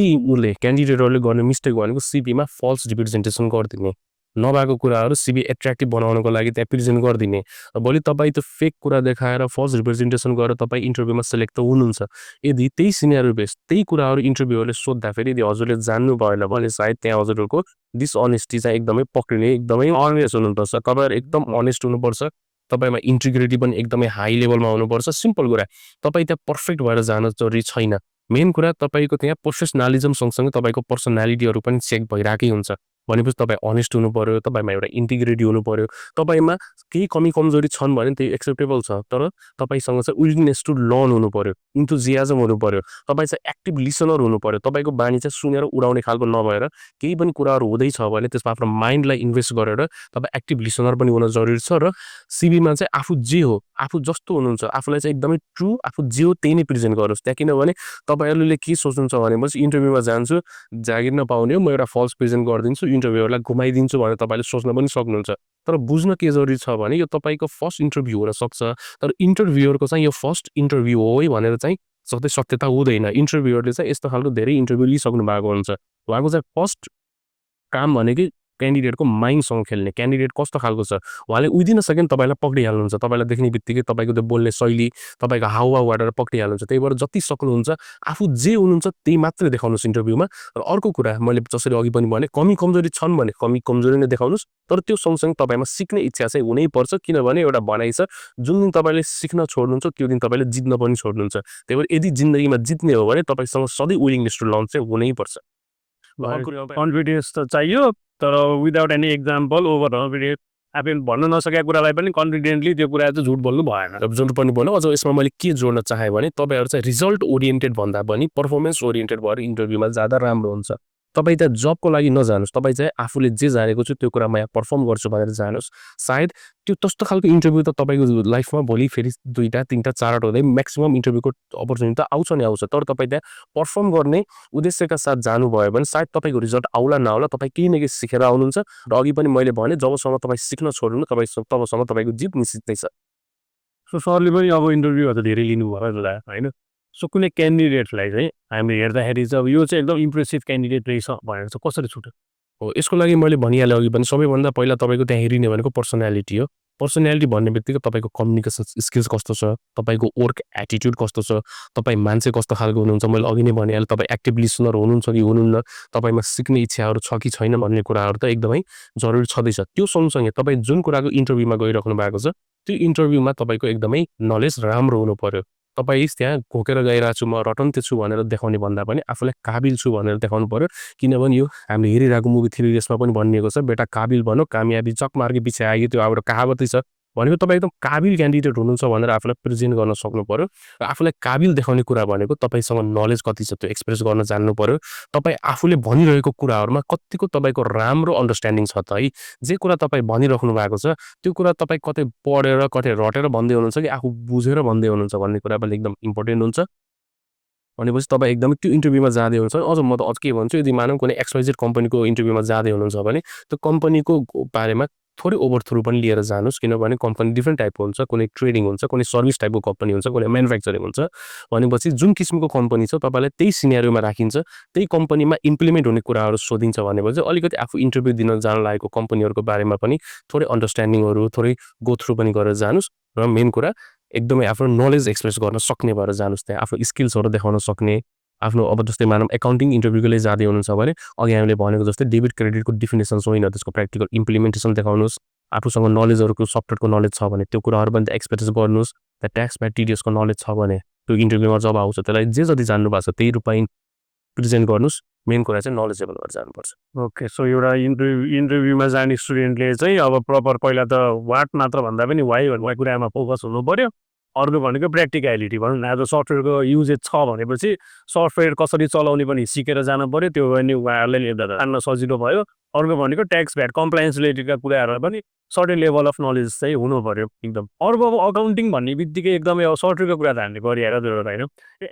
क्यान्डिडेटहरूले गर्ने मिस्टेक भनेको सिभीमा फल्स रिप्रेजेन्टेसन गरिदिने नभएको कुराहरू सिभी एट्र्याक्टिभ बनाउनको लागि त्यहाँ प्रेजेन्ट गरिदिने भोलि तपाईँ त्यो फेक कुरा देखाएर फल्स रिप्रेजेन्टेसन गरेर तपाईँ इन्टरभ्यूमा सेलेक्ट त हुनुहुन्छ यदि त्यही सिनियर बेस त्यही कुराहरू इन्टरभ्यूहरूले सोद्धाखेरि यदि हजुरले जान्नु भएन भने सायद त्यहाँ हजुरहरूको डिसअनेस्टी चाहिँ एकदमै पक्रिने एकदमै अनेस्ट हुनुपर्छ तपाईँहरू एकदम अनेस्ट हुनुपर्छ तपाईँमा इन्टिग्रिटी पनि एकदमै हाई लेभलमा हुनुपर्छ सिम्पल कुरा तपाईँ त्यहाँ पर्फेक्ट भएर जान जरुरी छैन मेन कुरा तपाईँको त्यहाँ प्रोफेसनलिजम सँगसँगै तपाईँको पर्सनालिटीहरू पनि चेक भइरहेकै हुन्छ भनेपछि तपाईँ अनेस्ट हुनु पर्यो तपाईँमा एउटा इन्टिग्रिटी हुनु पर्यो तपाईँमा केही कमी कमजोरी छन् भने त्यही एक्सेप्टेबल छ तर तपाईँसँग चाहिँ विलिङनेस टु लर्न हुनु पर्यो इन्थुजियाजम हुनु पर्यो तपाईँ चाहिँ एक्टिभ लिसनर हुनु पर्यो तपाईँको बानी चाहिँ सुनेर उडाउने खालको नभएर केही पनि कुराहरू हुँदैछ भने त्यसमा आफ्नो माइन्डलाई इन्भेस्ट गरेर तपाईँ एक्टिभ लिसनर पनि हुन जरुरी छ र सिभीमा चाहिँ आफू जे हो आफू जस्तो हुनुहुन्छ आफूलाई चाहिँ एकदमै ट्रु आफू जे हो त्यही नै प्रेजेन्ट गरोस् त्यहाँ किनभने तपाईँहरूले के सोच्नुहुन्छ भनेपछि इन्टरभ्यूमा जान्छु जागिर नपाउने हो म एउटा फल्स प्रेजेन्ट गरिदिन्छु इन्टरभ्यूहरूलाई घुमाइदिन्छु भनेर तपाईँले सोच्न पनि सक्नुहुन्छ तर बुझ्न के जरुरी छ भने यो तपाईँको फर्स्ट इन्टरभ्यू हुन सक्छ तर इन्टरभ्युअरको चाहिँ यो फर्स्ट इन्टरभ्यू हो है भनेर चाहिँ सधैँ सत्यता हुँदैन इन्टरभ्युअरले चाहिँ यस्तो खालको धेरै इन्टरभ्यू लिइसक्नु भएको हुन्छ उहाँको चाहिँ फर्स्ट काम भनेकै क्यान्डिडेटको माइन्डसँग खेल्ने क्यान्डिडेट कस्तो खालको छ उहाँले विदिन अ सेकेन्ड तपाईँलाई पक्रिहाल्नुहुन्छ तपाईँलाई देख्ने बित्तिकै तपाईँको त्यो बोल्ने शैली तपाईँको हाउभाउबाट पक्रिहाल्नुहुन्छ त्यही भएर जति सक्नुहुन्छ आफू जे हुनुहुन्छ त्यही मात्रै देखाउनुहोस् इन्टरभ्यूमा र अर्को कुरा मैले जसरी अघि पनि भने कमी कमजोरी छन् भने कमी कमजोरी नै देखाउनुहोस् तर त्यो सँगसँगै तपाईँमा सिक्ने इच्छा चाहिँ हुनैपर्छ किनभने एउटा भनाइ छ जुन दिन तपाईँले सिक्न छोड्नुहुन्छ त्यो दिन तपाईँले जित्न पनि छोड्नुहुन्छ त्यही भएर यदि जिन्दगीमा जित्ने हो भने तपाईँसँग सधैँ विलिङनेस टु लर्न चाहिँ हुनैपर्छ कन्फिडेन्स त चाहियो तर विदाउट एनी एक्जाम्पल ओभर आफूले भन्न नसकेको कुरालाई पनि कन्फिडेन्टली त्यो कुरा चाहिँ झुट बोल्नु भएन अब जुन पनि बोल्नु अझ यसमा मैले के जोड्न चाहेँ भने तपाईँहरू चाहिँ रिजल्ट ओरिएन्टेड भन्दा पनि पर्फर्मेन्स ओरिएन्टेड भएर इन्टरभ्यूमा जाँदा राम्रो हुन्छ तपाईँ त्यहाँ जबको लागि नजानुहोस् तपाईँ चाहिँ आफूले जे जानेको छु त्यो कुरामा यहाँ पर्फर्म गर्छु भनेर जानुहोस् सायद त्यो त्यस्तो खालको इन्टरभ्यू त तपाईँको लाइफमा भोलि फेरि 2टा 3टा 4वटा हुँदै म्याक्सिमम् इन्टरभ्यूको अपर्च्युनिटी त आउँछ नै आउँछ तर तपाईँ त्यहाँ पर्फर्म गर्ने उद्देश्यका साथ जानुभयो भने सायद तपाईँको रिजल्ट आउला नआउला तपाईँ केही न केही सिकेर आउनुहुन्छ र अघि पनि मैले भने जबसम्म तपाईँ सिक्न छोड्नु तबसम्म तपाईँको जित निश्चित नै छ सो सरले पनि अब इन्टरभ्यूहरू त धेरै लिनुभयो होला होइन सो कुनै क्यान्डिडेटलाई चाहिँ हामीले हेर्दाखेरि चाहिँ अब यो चाहिँ एकदम इम्प्रेसिभ क्यान्डिडेट रहेछ भनेर चाहिँ कसरी छुट्यो हो यसको लागि मैले भनिहालेँ अघि पनि सबैभन्दा पहिला तपाईँको त्यहाँ हेरिने भनेको पर्सनालिटी हो पर्सनालिटी भन्ने बित्तिकै तपाईँको कम्युनिकेसन स्किल्स कस्तो छ तपाईँको वर्क एटिट्युड कस्तो छ तपाईँ मान्छे कस्तो खालको हुनुहुन्छ मैले अघि नै भनिहालेँ तपाईँ एक्टिभ लिसनर हुनुहुन्छ कि हुनुहुन्न तपाईँमा सिक्ने इच्छाहरू छ कि छैन भन्ने कुराहरू त एकदमै जरुरी छँदैछ त्यो सँगसँगै तपाईँ जुन कुराको इन्टरभ्यूमा गइराख्नु भएको छ त्यो इन्टरभ्यूमा तपाईँको एकदमै नलेज राम्रो हुनु पर्यो तपाईँ त्यहाँ घोकेर गइरहेको छु म रटन्ते छु भनेर देखाउने भन्दा पनि आफूलाई काबिल छु भनेर देखाउनु पर्यो किनभने यो हामीले हेरिरहेको मुभी 3 इडियट्समा पनि भनिएको छ बेटा काबिल भनौ कामयाबी चक मार्गी पछि आयो त्यो हाम्रो कहावतै छ भनेको तपाईँ एकदम काबिल क्यान्डिडेट हुनुहुन्छ भनेर आफूलाई प्रेजेन्ट गर्न सक्नु पर्यो र आफूलाई काबिल देखाउने कुरा भनेको तपाईँसँग नलेज कति छ त्यो एक्सप्रेस गर्न जान्नु पर्यो तपाईँ आफूले भनिरहेको कुराहरूमा कतिको तपाईँको राम्रो अन्डरस्ट्यान्डिङ छ त है जे कुरा तपाईँ भनिराख्नु भएको छ त्यो कुरा तपाईँ कतै पढेर कतै रटेर भन्दै हुनुहुन्छ कि आफू बुझेर भन्दै हुनुहुन्छ भन्ने कुरा पनि एकदम इम्पोर्टेन्ट हुन्छ भनेपछि तपाईँ एकदमै त्यो इन्टरभ्यूमा जाँदै हुनुहुन्छ अझ म त अझ के भन्छु यदि मानौँ कुनै XYZ कम्पनीको इन्टरभ्यूमा जाँदै हुनुहुन्छ भने त्यो कम्पनीको बारेमा थोरै ओभरथ्रु पनि लिएर जानुहोस् किनभने कम्पनी डिफ्रेन्ट टाइपको हुन्छ कुनै ट्रेडिङ हुन्छ कुनै सर्भिस टाइपको कम्पनी हुन्छ कुनै म्यानुफ्याक्चरिङ हुन्छ भनेपछि जुन किसिमको कम्पनी छ तपाईँलाई त्यही सिनेरियोमा राखिन्छ त्यही कम्पनीमा इम्प्लिमेन्ट हुने कुराहरू सोधिन्छ भनेपछि अलिकति आफू इन्टरभ्यू दिन जान लागेको कम्पनीहरूको बारेमा पनि थोरै अन्डरस्ट्यान्डिङहरू थोरै गो थ्रु पनि गरेर जानुहोस् र मेन कुरा एकदमै आफ्नो नलेज एक्सप्रेस गर्न सक्ने भएर जानुहोस् त्यहाँ आफ्नो स्किल्सहरू देखाउन सक्ने आफ्नो अब जस्तै मानौँ एकाउन्टिङ इन्टरभ्यूको लागि जाँदै हुनुहुन्छ भने अघि हामीले भनेको जस्तै डेबिट क्रेडिटको डिफिनेसन होइन त्यसको प्र्याक्टिकल इम्प्लिमेन्टेसन देखाउनुहोस् आफूसँग नलेजहरूको सफ्टवेयरको नलेज छ भने त्यो कुराहरू पनि एक्सप्रेस गर्नुहोस् त्यहाँ ट्याक्स ब्याट टिडिएसको नलेज छ भने त्यो इन्टरभ्यूमा जब आउँछ त्यसलाई जे जति जान्नु भएको छ त्यही रूपमा प्रेजेन्ट गर्नुहोस् मेन कुरा चाहिँ नलेजेबल भएर जानुपर्छ ओके सो एउटा इन्टरभ्यूमा जाने स्टुडेन्टले चाहिँ अब प्रपर पहिला त वाट मात्र भन्दा पनि वाइ भन्ने कुरामा फोकस हुनु पर्यो अर्को भनेको प्र्याक्टिकलिटी भनौँ न आज सफ्टवेयरको युजेज छ भनेपछि सफ्टवेयर कसरी चलाउने पनि सिकेर जानु पर्यो त्यो पनि उहाँहरूले जान्न सजिलो भयो अर्को भनेको ट्याक्स भ्याट कम्प्लायन्स रिलेटेडका कुराहरू पनि सर्टेन लेभल अफ नलेज चाहिँ हुनु पर्यो एकदम अर्को अब अकाउन्टिङ भन्ने बित्तिकै एकदमै अब सफ्टवेयरको कुरा त हामीले गरिहाल्यो त्यो होइन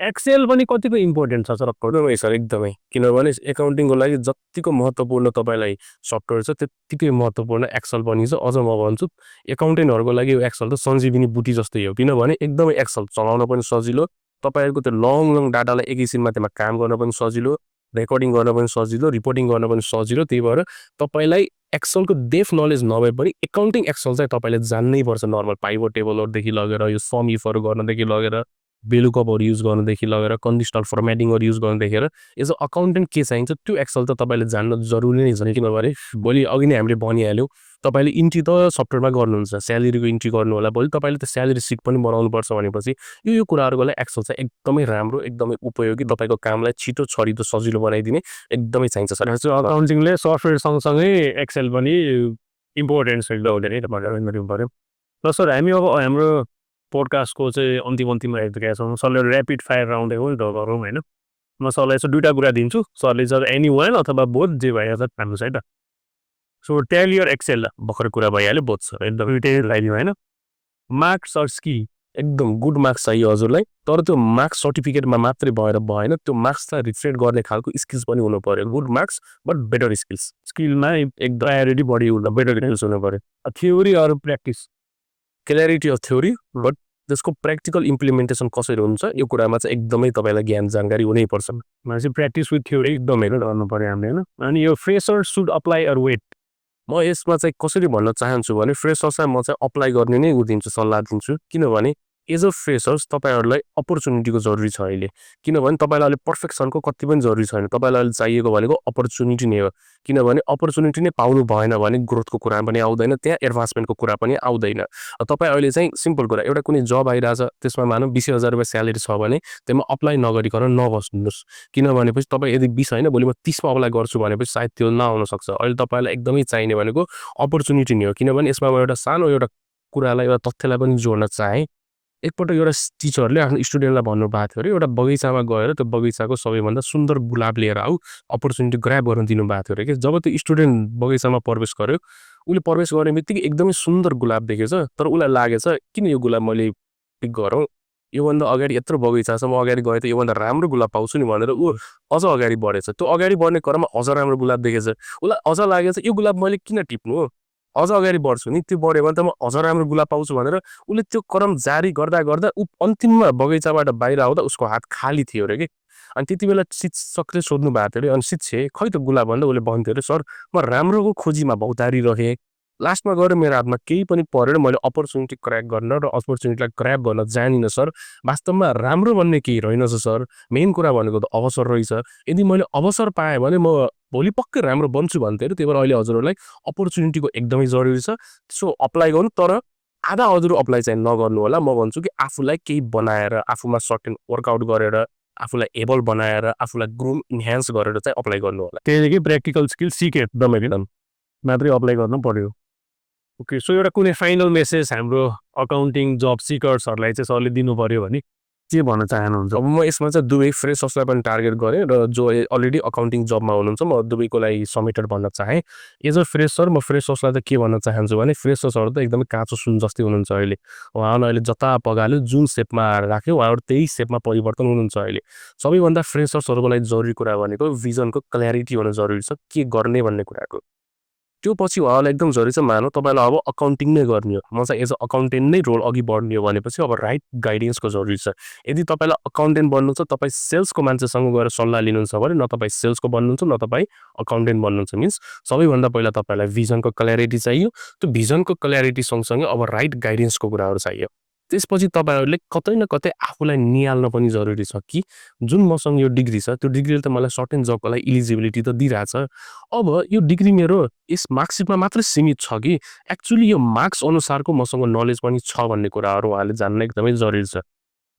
एक्सेल पनि कतिको इम्पोर्टेन्ट छ सर एकदमै सर एकदमै किनभने एकाउन्टिङको लागि जतिको महत्त्वपूर्ण तपाईँलाई सफ्टवेयर छ त्यत्तिकै महत्त्वपूर्ण एक्सेल पनि छ अझ म भन्छु एकाउन्टेन्टहरूको लागि यो एक्सेल त सञ्जीविनी बुटी जस्तै हो किनभने एकदमै एक्सेल चलाउन पनि सजिलो तपाईँहरूको त्यो लङ डाटालाई एकैछिनमा त्यसमा काम गर्न पनि सजिलो रेकर्डिङ गर्न पनि सजिलो रिपोर्टिङ गर्न पनि सजिलो त्यही भएर तपाईँलाई एक्सेलको डेफ नलेज नभए पनि एकाउन्टिङ एक्सेल चाहिँ तपाईँले जान्नै पर्छ नर्मल पाइभट टेबलहरूदेखि लगेर यो सम इफहरू गर्नदेखि लगेर बेलुकपहरू युज गर्नदेखि लगेर कन्डिसनल फर्मेटिङहरू युज गर्नदेखि एज अ अकाउन्टेन्ट के चाहिन्छ त्यो एक्सेल त तपाईँले जान्न जरुरी नै छ किनभने भोलि अघि नै हामीले भनिहाल्यौँ तपाईँले इन्ट्री त सफ्टवेयरमा गर्नुहुन्छ स्यालेरीको इन्ट्री गर्नु होला भोलि तपाईँले त स्यालेरी सिट पनि बनाउनुपर्छ भनेपछि यो कुराहरूको लागि एक्सेल चाहिँ एकदमै राम्रो एकदमै उपयोगी तपाईँको कामलाई छिटो छरितो सजिलो बनाइदिने एकदमै चाहिन्छ सर अकाउन्टिङले सफ्टवेयर सँगसँगै एक्सेल पनि इम्पोर्टेन्ट छ एकदम पऱ्यो र सर हामी अब हाम्रो पोडकास्टको चाहिँ अन्तिममा आइपुगेका छौँ सरले ऱ्यापिड फायर राउन्ड हो नि त गरौँ होइन म सरलाई यसो 2टा कुरा दिन्छु सरले चाहिँ एनी वान अथवा बोथ जे भइहाल्छ हाम्रो side so tell your Excel भर्खर कुरा भइहाल्यो बोथ छ एकदम लगाइदिउँ होइन मार्क्स अर स्किल एकदम गुड मार्क्स चाहियो हजुरलाई तर त्यो मार्क्स सर्टिफिकेटमा मात्रै भएर भएन त्यो मार्क्सलाई रिफ्लेक्ट गर्ने खालको स्किल्स पनि हुनु पर्यो good marks but better skills स्किलमा एकदम प्रायोरिटी बढी हुँदा बेटर स्किल्स हुनु पर्यो थ्योरी अरू practice clarity of theory but त्यसको प्र्याक्टिकल इम्प्लिमेन्टेसन कसरी हुन्छ यो कुरामा चाहिँ एकदमै तपाईँलाई ज्ञान जानकारी हुनैपर्छ भनेपछि प्र्याक्टिस विथ थ्योरी एकदम हेरेर गर्नु पर्यो हामीले होइन अनि यो fresher should apply or wait म यसमा चाहिँ कसरी भन्न चाहन्छु भने फ्रेसर्सलाई म चाहिँ अप्लाई गर्ने नै दिन्छु, सल्लाह दिन्छु। किनभने एज अ फ्रेसर्स तपाईँहरूलाई अपर्च्युनिटीको जरुरी छ अहिले। किनभने तपाईँलाई अहिले पर्फेक्सनको कति पनि जरुरी छैन। तपाईँलाई अहिले चाहिएको भनेको अपर्च्युनिटी नै हो। किनभने अपर्च्युनिटी नै पाउनु भएन भने ग्रोथको कुरा पनि आउँदैन, त्यहाँ एडभान्समेन्टको कुरा पनि आउँदैन। तपाईँ अहिले चाहिँ सिम्पल कुरा, एउटा कुनै जब आइरहेछ, त्यसमा मानौँ 20,000 रुपियाँ स्यालेरी छ भने त्यसमा अप्लाई नगरिकन नबस्नुहोस्। किनभनेपछि तपाईँ यदि 20 होइन भोलि म 30 मा अप्लाई गर्छु भनेपछि सायद त्यो नआउन सक्छ। अहिले तपाईँलाई एकदमै चाहिने भनेको अपर्च्युनिटी नै हो। किनभने यसमा म एउटा सानो एउटा कुरालाई, एउटा तथ्यलाई पनि जोड्न चाहेँ। एकपल्ट एउटा टिचरले आफ्नो स्टुडेन्टलाई भन्नुभएको थियो अरे, एउटा बगैँचामा गएर त्यो बगैँचाको सबैभन्दा सुन्दर गुलाब लिएर आऊ, अपर्च्युनिटी ग्र्याब गर्न दिनुभएको थियो अरे के। जब त्यो स्टुडेन्ट बगैँचामा प्रवेश गर्यो, उसले प्रवेश गर्ने बित्तिकै एकदमै सुन्दर गुलाब देखेछ, तर उसलाई लागेछ किन यो गुलाब मैले पिक गरौँ, योभन्दा अगाडि यत्रो बगैँचा छ, म अगाडि गएँ त योभन्दा राम्रो गुलाब पाउँछु नि भनेर ऊ अझ अगाडि बढेछ। त्यो अगाडि बढ्ने क्रममा अझ राम्रो गुलाब देखेछ, उसलाई अझ लागेछ यो गुलाब मैले किन टिप्नु, अझ अगाडि बढ्छु नि, त्यो बढ्यो भने त म अझ राम्रो गुलाब पाउँछु भनेर उसले त्यो क्रम जारी गर्दा गर्दा ऊ अन्तिममा बगैँचाबाट बाहिर आउँदा उसको हात खाली थियो अरे कि। अनि त्यति बेला शिक्षकले सोध्नु भएको थियो अरे, अनि शिक्षे खै त गुलाब भन्दा उसले भन्थ्यो अरे, सर म राम्रोको खोजीमा भौतारिरहेँ, लास्टमा गएर मेरो हातमा केही पनि परेन, मैले अपर्च्युनिटी क्र्याक गर्न र अपर्च्युनिटीलाई ग्र्याब गर्न जानिनँ सर। वास्तवमा राम्रो भन्ने केही रहेनछ सर, मेन कुरा भनेको त अवसर रहेछ। यदि मैले अवसर पाएँ भने म भोलि पक्कै राम्रो बन्छु भन्थ्यो अरे। त्यही भएर अहिले हजुरहरूलाई अपर्च्युनिटीको एकदमै जरुरी छ। सो अप्लाई गर्नु, तर आधा हजुर अप्लाई चाहिँ नगर्नु होला। म भन्छु कि आफूलाई केही बनाएर, आफूमा सर्टेन वर्कआउट गरेर, आफूलाई एबल बनाएर, आफूलाई ग्रुम इन्हान्स गरेर चाहिँ अप्लाई गर्नु होला। त्यही कि प्र्याक्टिकल स्किल सिके एकदमै मात्रै अप्लाई गर्नु पर्यो। ओके, सो एउटा कुनै फाइनल मेसेज हाम्रो अकाउन्टिङ जब सिकर्सहरूलाई चाहिँ सरले दिनु पर्यो भने के भन्न चाहनुहुन्छ? अब म यसमा चाहिँ दुवै फ्रेसर्सलाई पनि टार्गेट गरेँ र जो अलरेडी अकाउन्टिङ जबमा हुनुहुन्छ, म दुवैको लागि समेटेड भन्न चाहेँ। एज अ फ्रेसर म फ्रेसर्सलाई त के भन्न चाहन्छु भने फ्रेसर्सहरू त एकदमै काँचो सुन जस्तै हुनुहुन्छ अहिले। उहाँलाई अहिले जता पगाल्यो, जुन सेपमा राख्यो उहाँहरू त्यही सेपमा परिवर्तन हुनुहुन्छ अहिले। सबैभन्दा फ्रेसर्सहरूको लागि जरुरी कुरा भनेको भिजनको क्ल्यारिटी हुन जरुरी छ, के गर्ने भन्ने कुराको। त्यो पछि उहाँलाई एकदम जरुरी छ। मानौँ तपाईँलाई अब अकाउन्टिङ नै गर्ने हो, म चाहिँ एज अ अकाउन्टेन्ट नै रोल अघि बढ्ने हो भनेपछि अब राइट गाइडेन्सको जरुरी छ। यदि तपाईँलाई अकाउन्टेन्ट बन्नु छ, तपाईँ सेल्सको मान्छेसँग गएर सल्लाह लिनुहुन्छ भने न तपाईँ सेल्सको बन्नुहुन्छ, न तपाईँ अकाउन्टेन्ट बन्नुहुन्छ। मिन्स सबैभन्दा पहिला तपाईँलाई भिजनको क्ल्यारिटी चाहियो। त्यो भिजनको क्ल्यारिटी सँगसँगै अब राइट गाइडेन्सको कुराहरू चाहियो। त्यसपछि तपाईँहरूले कतै न कतै आफूलाई निहाल्न पनि जरुरी छ कि जुन मसँग यो डिग्री छ, त्यो डिग्रीले त मलाई सर्टेन जबको लागि इलिजिबिलिटी त दिइरहेछ। अब यो डिग्री मेरो यस मार्कसिटमा मात्रै सीमित छ कि एक्चुअली यो मार्क्स अनुसारको मसँग नलेज पनि छ भन्ने कुराहरू उहाँले जान्न एकदमै जरुरी छ।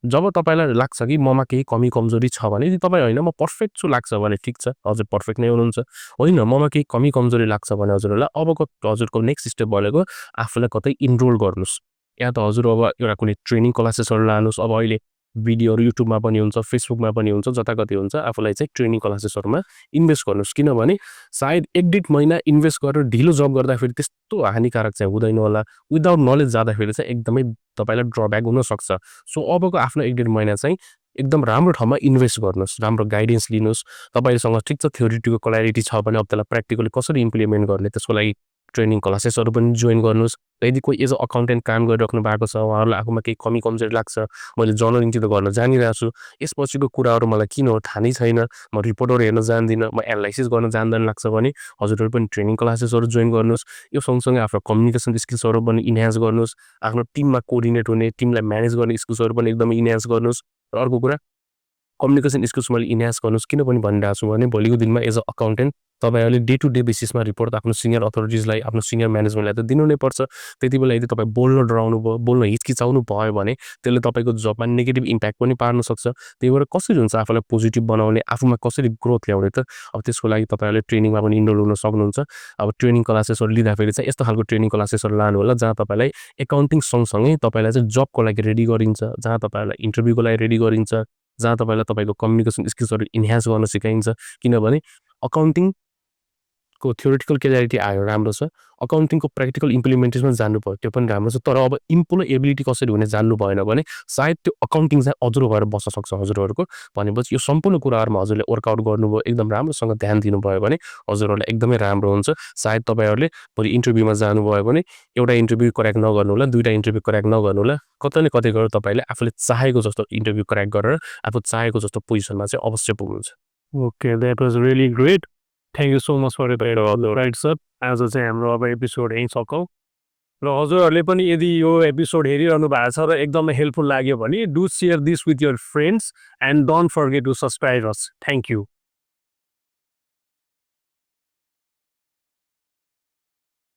जब तपाईँलाई लाग्छ कि ममा केही कमी कमजोरी छ भने, यदि तपाईँ होइन म पर्फेक्ट छु लाग्छ भने ठिक छ, हजुर पर्फेक्ट नै हुनुहुन्छ। होइन ममा केही कमी कमजोरी लाग्छ भने हजुरहरूलाई अबको हजुरको नेक्स्ट स्टेप भनेको आफूलाई कतै इनरोल गर्नुहोस्, या त हजुर अब एउटा कुनै ट्रेनिङ क्लासेसहरू लानुहोस्। अब अहिले भिडियोहरू युट्युबमा पनि हुन्छ, फेसबुकमा पनि हुन्छ, जता कतै हुन्छ। आफूलाई चाहिँ ट्रेनिङ क्लासेसहरूमा इन्भेस्ट गर्नुहोस्। किनभने सायद 1-1.5 महिना इन्भेस्ट गरेर ढिलो जब गर्दाखेरि त्यस्तो हानिकारक चाहिँ हुँदैन होला। विदाउट नलेज जाँदाखेरि चाहिँ एकदमै तपाईँलाई ड्रब्याक हुनसक्छ। सो अबको आफ्नो 1-1.5 महिना चाहिँ एकदम राम्रो ठाउँमा इन्भेस्ट गर्नुहोस्, राम्रो गाइडेन्स लिनुहोस्। तपाईँसँग ठिक छ थ्योरिटिकल क्ल्यारिटी छ भने अब त्यसलाई प्र्याक्टिकली कसरी इम्प्लिमेन्ट गर्ने, त्यसको लागि ट्रेनिङ क्लासेसहरू पनि जोइन गर्नुहोस्। यदि कोही एज अ अकाउन्टेन्ट काम गरिराख्नु भएको छ, उहाँहरूलाई आफूमा केही कमी कमजोरी लाग्छ, मैले जर्नल इन्ट्री त गर्न जानिरहेको छु, यसपछिको कुराहरू मलाई किन हो थाहा नै छैन, म रिपोर्टहरू हेर्न जान्दिनँ, म एनालाइसिस गर्न जान्दैन लाग्छ भने हजुरहरू पनि ट्रेनिङ क्लासेसहरू जोइन गर्नुहोस्। यो सँगसँगै आफ्नो कम्युनिकेसन स्किल्सहरू पनि इन्हान्स गर्नुहोस्। आफ्नो टिममा कोअर्डिनेट हुने, टिमलाई म्यानेज गर्ने स्किल्सहरू पनि एकदमै इन्हान्स गर्नुहोस्। र अर्को कुरा कम्युनिकेसन स्किल्स मैले इन्हान्स गर्नुहोस्। किन पनि भनिरहेको छु भने भोलिको दिनमा एज अ अकाउन्टेन्ट तपाईँहरूले डे टु डे बेसिसमा रिपोर्ट आफ्नो सिनियर अथोरिटिजलाई, आफ्नो सिनियर म्यानेजमेन्टलाई त दिनु नै पर्छ। त्यति बेला यदि तपाईँ बोल्न डराउनु भयो, बोल्न हिचकिचाउनु भयो भने त्यसले तपाईँको जबमा नेगेटिभ इम्प्याक्ट पनि पार्न सक्छ। त्यही भएर कसरी हुन्छ आफूलाई पोजिटिभ बनाउने, आफूमा कसरी ग्रोथ ल्याउने त अब त्यसको लागि तपाईँहरूले ट्रेनिङमा पनि इनरोल हुन सक्नुहुन्छ। अब ट्रेनिङ क्लासेसहरू लिँदाखेरि चाहिँ यस्तो खालको ट्रेनिङ क्लासेसहरू लानु होला जहाँ तपाईँलाई एकाउन्टिङ सँगसँगै तपाईँलाई चाहिँ जबको लागि रेडी गरिन्छ, जहाँ तपाईँहरूलाई इन्टरभ्यूको लागि रेडी गरिन्छ, जहाँ तपाईँलाई तपाईँको कम्युनिकेसन स्किल्सहरू इन्हान्स गर्न सिकाइन्छ। किनभने अकाउन्टिङको थ्योरिटिकल क्ल्यारिटी आयो, राम्रो छ। अकाउन्टिङको प्र्याक्टिकल इम्प्लिमेन्टेसनमा जान्नु भयो, त्यो पनि राम्रो छ। तर अब इम्प्लोएबिलिटी कसरी हुने जान्नु भएन भने सायद त्यो अकाउन्टिङ चाहिँ अधुरो भएर बस्न सक्छ हजुरहरूको। भनेपछि यो सम्पूर्ण कुराहरूमा हजुरले वर्कआउट गर्नुभयो, एकदम राम्रोसँग ध्यान दिनुभयो भने हजुरहरूलाई एकदमै राम्रो हुन्छ। सायद तपाईँहरूले भोलि इन्टरभ्यूमा जानुभयो भने एउटा इन्टरभ्यू क्र्याक नगर्नु होला, 2टा इन्टरभ्यू क्र्याक नगर्नु होला। कतै न कतै गएर तपाईँले आफूले चाहेको जस्तो इन्टरभ्यू क्र्याक गरेर आफू चाहेको जस्तो पोजिसनमा चाहिँ अवश्य पुग्नुहुन्छ। Okay, that was really great. Thank you so much for your right, sir. आज चाहिँ हाम्रो अब एपिसोड यहीँ सकौँ र हजुरहरूले पनि यदि यो एपिसोड हेरिरहनु भएको छ र एकदमै हेल्पफुल लाग्यो भने do share this with your friends and don't forget to subscribe us thank you